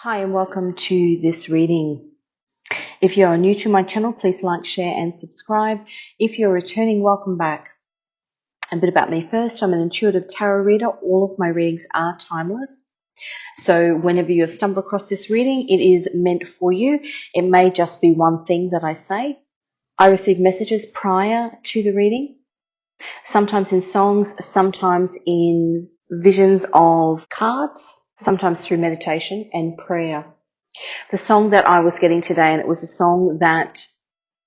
Hi and welcome to this reading. If you are new to my channel, please like, share and subscribe. If you're returning, welcome back. A bit about me first. I'm an intuitive tarot reader. All of my readings are timeless. So whenever you have stumbled across this reading, it is meant for you. It may just be one thing that I say. I receive messages prior to the reading, sometimes in songs, sometimes in visions of cards, sometimes through meditation and prayer. The song that I was getting today, and it was a song that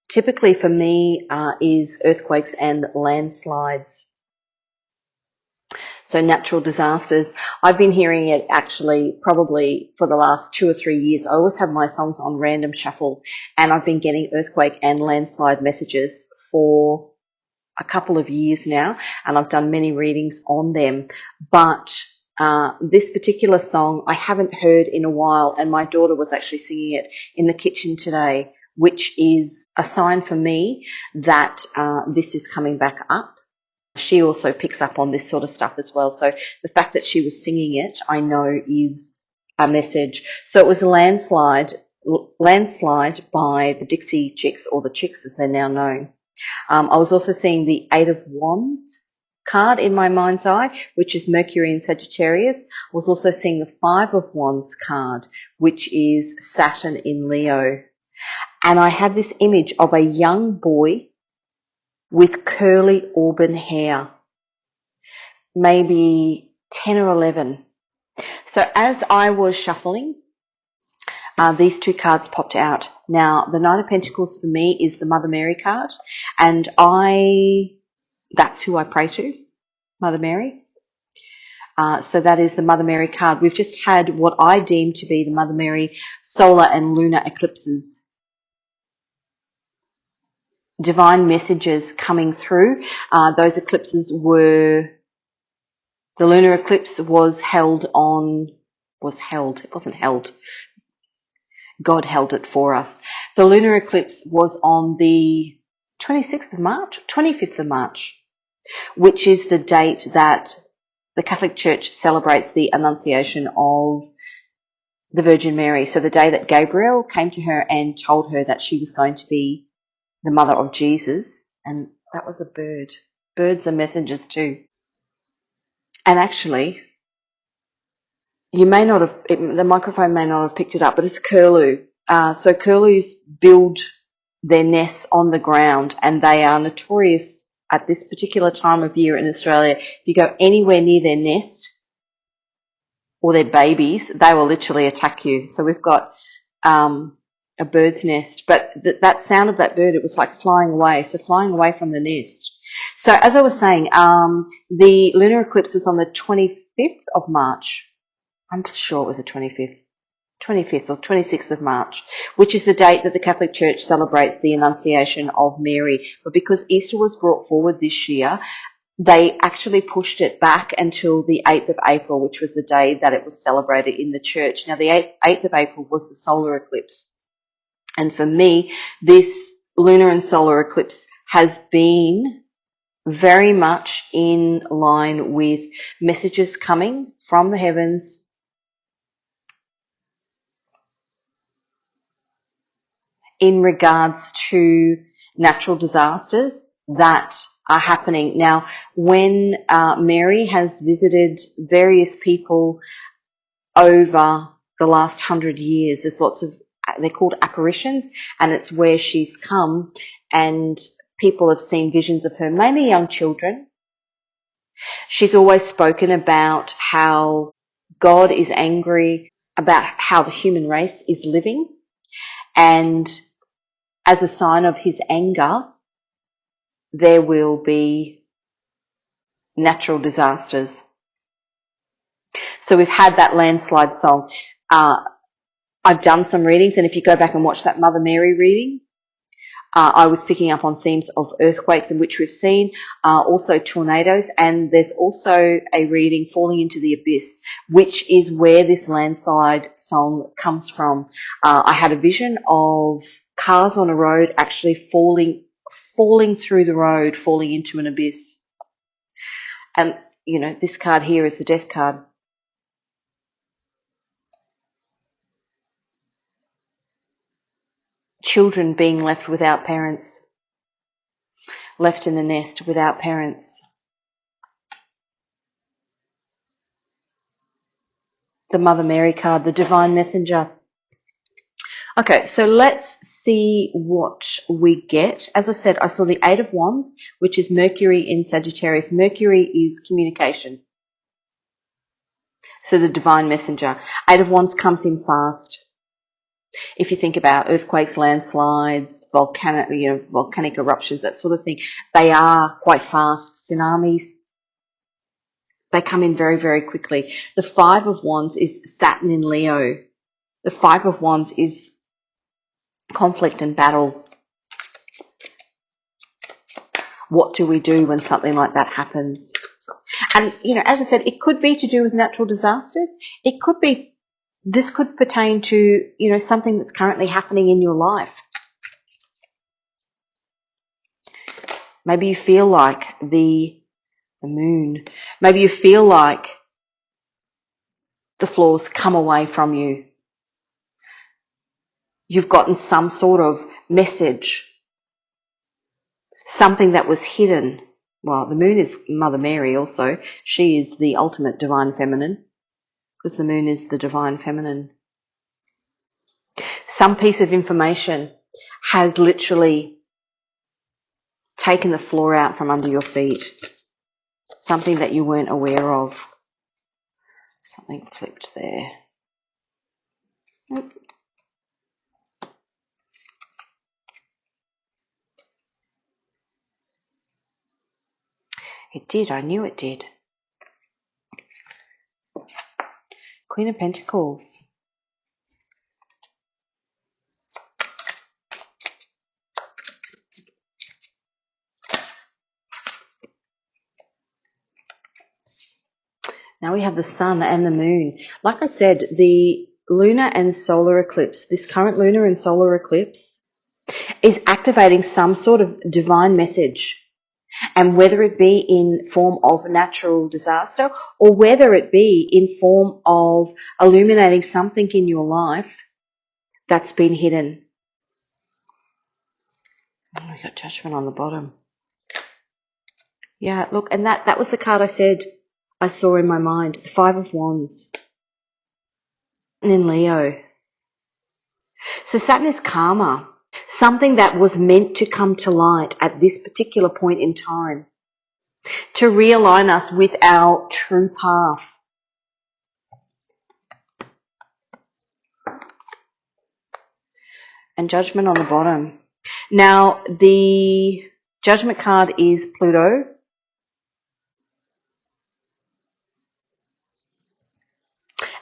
typically for me is earthquakes and landslides. So natural disasters. I've been hearing it actually probably for the last 2 or 3 years. I always have my songs on random shuffle, and I've been getting earthquake and landslide messages for a couple of years now, and I've done many readings on them. But this particular song I haven't heard in a while, and my daughter was actually singing it in the kitchen today, which is a sign for me that this is coming back up. She also picks up on this sort of stuff as well. So the fact that she was singing it, I know, is a message. So it was a landslide by the Dixie Chicks, or the Chicks as they're now known. I was also seeing the Eight of Wands card in my mind's eye, which is Mercury in Sagittarius. I was also seeing the Five of Wands card, which is Saturn in Leo. And I had this image of a young boy with curly auburn hair, maybe 10 or 11. So as I was shuffling, these two cards popped out. Now, the Knight of Pentacles for me is the Mother Mary card, and that's who I pray to, Mother Mary. So that is the Mother Mary card. We've just had what I deem to be the Mother Mary solar and lunar eclipses. Divine messages coming through. Those eclipses were, the lunar eclipse was held, it wasn't held. God held it for us. The lunar eclipse was on the 25th of March, which is the date that the Catholic Church celebrates the Annunciation of the Virgin Mary. So the day that Gabriel came to her and told her that she was going to be the mother of Jesus. And that was a bird. Birds are messengers too. And actually, you may not have, the microphone may not have picked it up, but it's curlew. So curlews build their nests on the ground, and they are notorious at this particular time of year in Australia. If you go anywhere near their nest or their babies, they will literally attack you. So we've got a bird's nest, but that sound of that bird, it was like flying away, so flying away from the nest. So as I was saying, the lunar eclipse was on the 25th of March. I'm sure it was the 25th or 26th of March, which is the date that the Catholic Church celebrates the Annunciation of Mary. But because Easter was brought forward this year, they actually pushed it back until the 8th of April, which was the day that it was celebrated in the church. Now, the 8th of April was the solar eclipse. And for me, this lunar and solar eclipse has been very much in line with messages coming from the heavens in regards to natural disasters that are happening. Now, when Mary has visited various people over the last 100 years, there's lots of, they're called apparitions, and it's where she's come and people have seen visions of her, mainly young children. She's always spoken about how God is angry about how the human race is living, and as a sign of his anger, there will be natural disasters. So we've had that landslide song. I've done some readings, and if you go back and watch that Mother Mary reading, I was picking up on themes of earthquakes, in which we've seen, also tornadoes, and there's also a reading, Falling into the Abyss, which is where this landslide song comes from. I had a vision of cars on a road actually falling through the road, falling into an abyss. And, this card here is the Death card. children being left without parents, left in the nest without parents. The Mother Mary card, the Divine Messenger. Okay, so let's see what we get. As I said, I saw the Eight of Wands, which is Mercury in Sagittarius. Mercury is communication. So the Divine Messenger. Eight of Wands comes in fast. If you think about earthquakes, landslides, volcanic eruptions, that sort of thing, they are quite fast. Tsunamis, they come in very, very quickly. The Five of Wands is Saturn in Leo. The Five of Wands is conflict and battle. What do we do when something like that happens? And, as I said, it could be to do with natural disasters. It could be, this could pertain to, something that's currently happening in your life. Maybe you feel like the moon. Maybe you feel like the floor's come away from you. You've gotten some sort of message, something that was hidden. Well, the moon is Mother Mary also. She is the ultimate divine feminine, because the moon is the divine feminine. Some piece of information has literally taken the floor out from under your feet. Something that you weren't aware of. Something flipped there. It did, I knew it did. Queen of Pentacles. Now we have the sun and the moon. Like I said, the lunar and solar eclipse, this current lunar and solar eclipse, is activating some sort of divine message. And whether it be in form of natural disaster or whether it be in form of illuminating something in your life that's been hidden. Oh, we got Judgment on the bottom. Yeah, look, and that was the card I said I saw in my mind, the Five of Wands. And in Leo. So Saturn is karma. Something that was meant to come to light at this particular point in time. To realign us with our true path. And Judgment on the bottom. Now, the Judgment card is Pluto.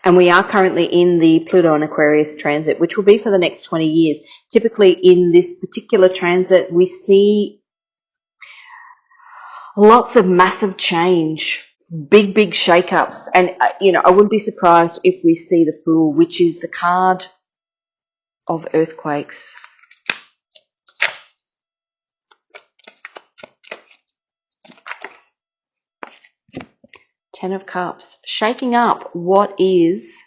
And we are currently in the Pluto and Aquarius transit, which will be for the next 20 years. Typically in this particular transit, we see lots of massive change, big shake-ups. And, I wouldn't be surprised if we see the Fool, which is the card of earthquakes. Ten of Cups. Shaking up what is,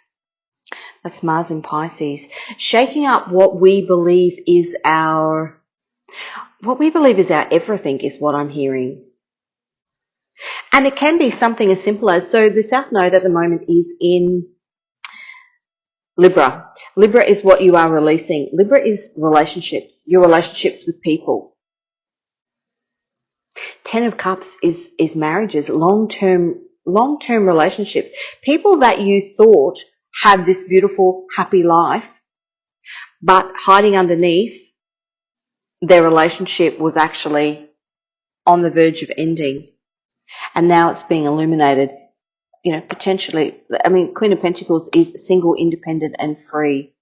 that's Mars in Pisces, shaking up what we believe is our everything is what I'm hearing. And it can be something as simple as, so the South Node at the moment is in Libra. Libra is what you are releasing. Libra is relationships, your relationships with people. Ten of Cups is marriages, long-term relationships. People that you thought had this beautiful, happy life, but hiding underneath, their relationship was actually on the verge of ending. And now it's being illuminated. Potentially, Queen of Pentacles is single, independent, and free.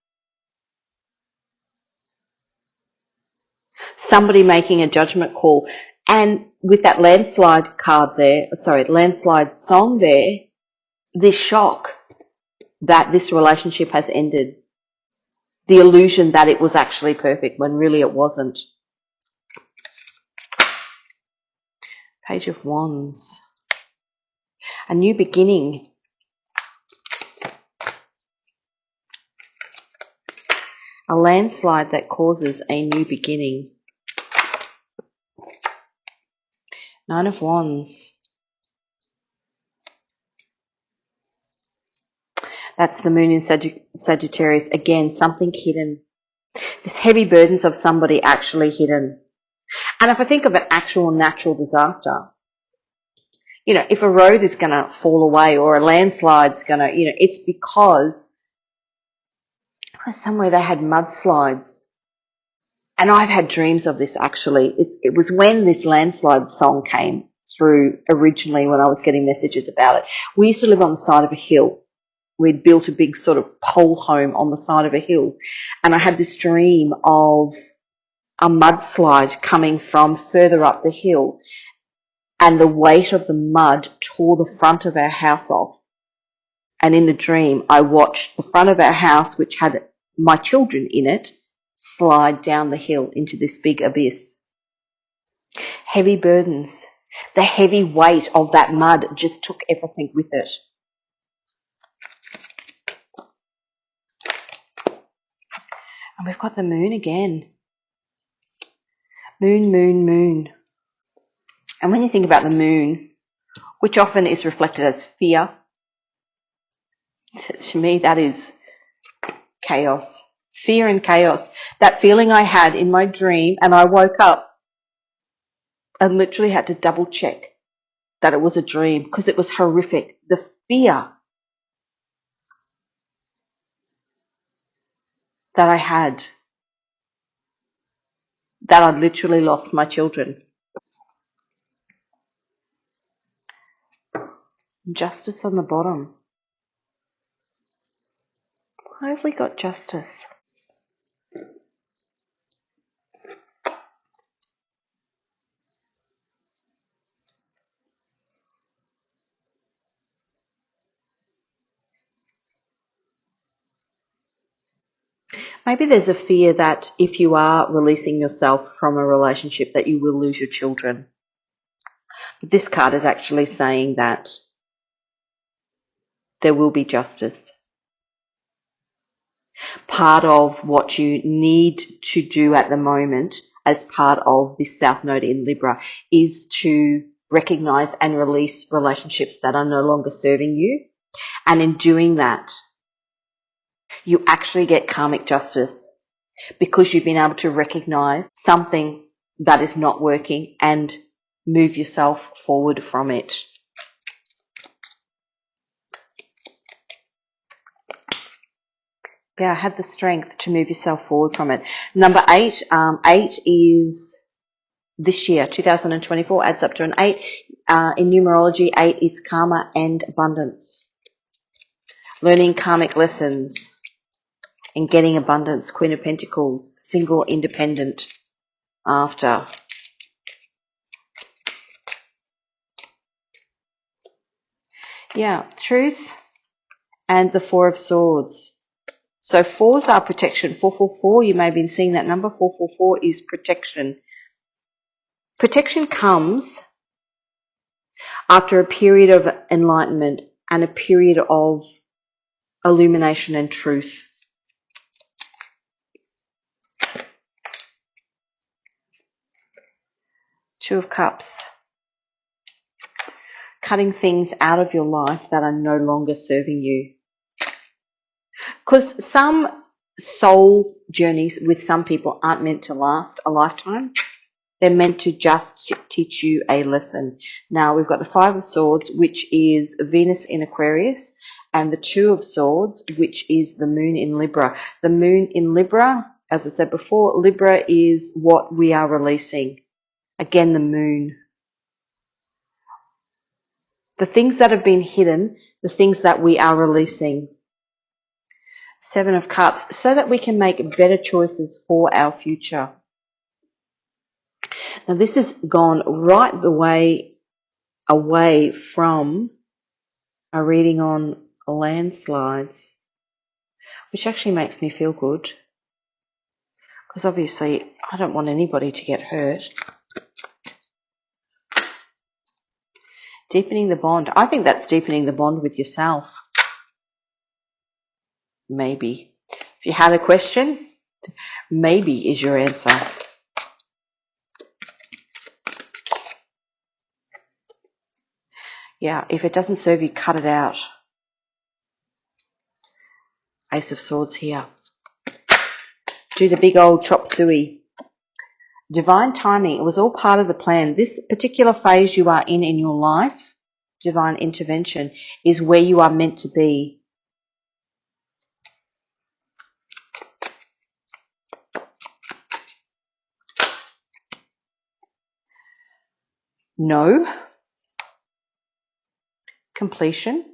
Somebody making a judgment call. And with that landslide song there, this shock that this relationship has ended. The illusion that it was actually perfect when really it wasn't. Page of Wands. A new beginning. A landslide that causes a new beginning. Nine of Wands. That's the moon in Sagittarius. Again, something hidden. This heavy burdens of somebody actually hidden. And if I think of an actual natural disaster, you know, if a road is going to fall away or a landslide's going to, you know, it's because somewhere they had mudslides. And I've had dreams of this actually. It was when this landslide song came through originally when I was getting messages about it. We used to live on the side of a hill. We'd built a big sort of pole home on the side of a hill. And I had this dream of a mudslide coming from further up the hill. And the weight of the mud tore the front of our house off. And in the dream, I watched the front of our house, which had my children in it, slide down the hill into this big abyss. Heavy burdens. The heavy weight of that mud just took everything with it. And we've got the moon again. Moon, moon, moon. And when you think about the moon, which often is reflected as fear, to me that is chaos. Fear and chaos. That feeling I had in my dream, and I woke up and literally had to double check that it was a dream because it was horrific. The fear that I had, that I literally lost my children. Justice on the bottom. Why have we got justice? Maybe there's a fear that if you are releasing yourself from a relationship that you will lose your children. But this card is actually saying that there will be justice. Part of what you need to do at the moment as part of this South Node in Libra is to recognize and release relationships that are no longer serving you. And in doing that, you actually get karmic justice because you've been able to recognize something that is not working and move yourself forward from it. Yeah, have the strength to move yourself forward from it. Number 8, 8 is this year, 2024, adds up to an 8. In numerology, 8 is karma and abundance. Learning karmic lessons and getting abundance. Queen of Pentacles, single, independent, after. Yeah, truth and the Four of Swords. So 4s are protection. 444, you may have been seeing that number. 444 is protection. Protection comes after a period of enlightenment and a period of illumination and truth. Two of Cups. Cutting things out of your life that are no longer serving you. Because some soul journeys with some people aren't meant to last a lifetime. They're meant to just teach you a lesson. Now, we've got the Five of Swords, which is Venus in Aquarius, and the Two of Swords, which is the Moon in Libra. The Moon in Libra, as I said before, Libra is what we are releasing. Again, the Moon. The things that have been hidden, the things that we are releasing. Seven of Cups, so that we can make better choices for our future. Now, this has gone right the way away from a reading on landslides, which actually makes me feel good. Because obviously, I don't want anybody to get hurt. Deepening the bond. I think that's deepening the bond with yourself. Maybe. If you had a question, Maybe is your answer. Yeah, if it doesn't serve you, cut it out. Ace of Swords here. Do the big old chop suey. Divine timing. It was all part of the plan. This particular phase you are in your life, divine intervention, is where you are meant to be. No. Completion.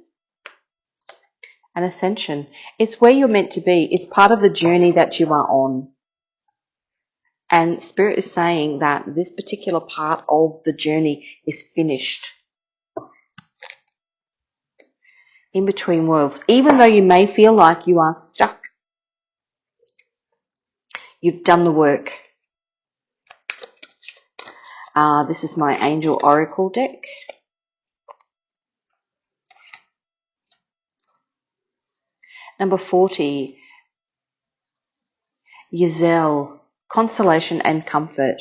And ascension. It's where you're meant to be. It's part of the journey that you are on. And Spirit is saying that this particular part of the journey is finished. In between worlds. Even though you may feel like you are stuck, you've done the work. This is my Angel Oracle deck. Number 40, Giselle, consolation and comfort.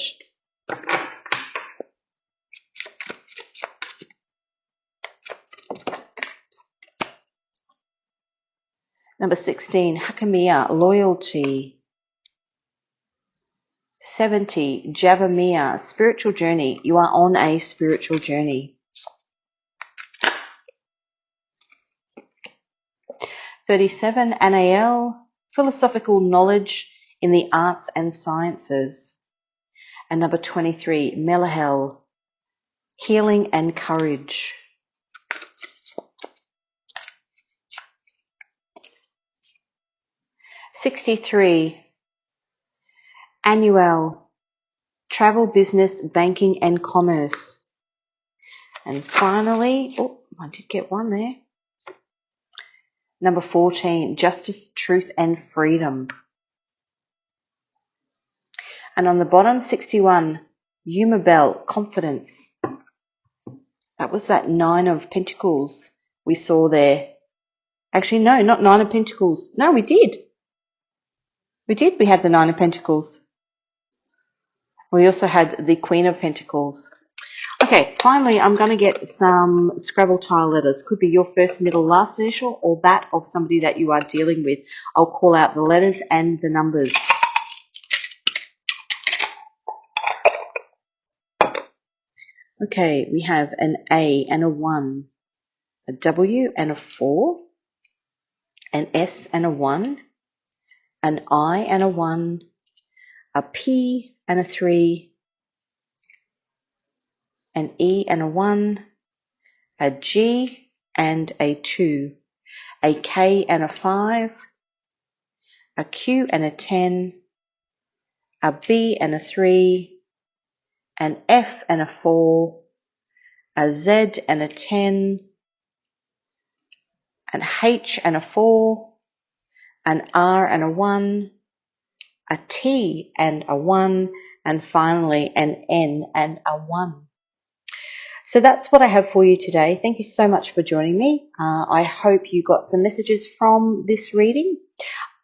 Number 16, Hakamiya, loyalty. 70, Javamia, spiritual journey. You are on a spiritual journey. 37, Anael, philosophical knowledge in the arts and sciences. And number 23, Melahel, healing and courage. 63, Annual, travel, business, banking and commerce. And finally, oh, I did get one there. Number 14, justice, truth and freedom. And on the bottom, 61, Umabel, confidence. That was that 9 of Pentacles we saw there. Actually, no, not 9 of Pentacles. No, we did. We had the 9 of Pentacles. We also had the Queen of Pentacles. Okay, finally, I'm going to get some Scrabble tile letters. Could be your first, middle, last initial or that of somebody that you are dealing with. I'll call out the letters and the numbers. Okay, we have an A and a 1, a W and a 4, an S and a 1, an I and a 1, a P and a 3, an E and a 1, a G and a 2, a K and a 5, a Q and a 10, a B and a 3, an F and a 4, a Z and a 10, an H and a 4, an R and a 1, a T and a 1, and finally an N and a 1. So that's what I have for you today. Thank you so much for joining me. I hope you got some messages from this reading.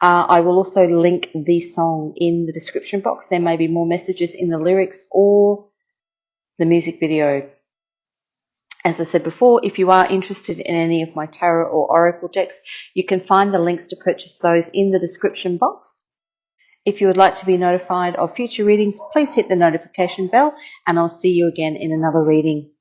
I will also link the song in the description box. There may be more messages in the lyrics or the music video. As I said before, if you are interested in any of my tarot or oracle decks, you can find the links to purchase those in the description box. If you would like to be notified of future readings, please hit the notification bell and I'll see you again in another reading.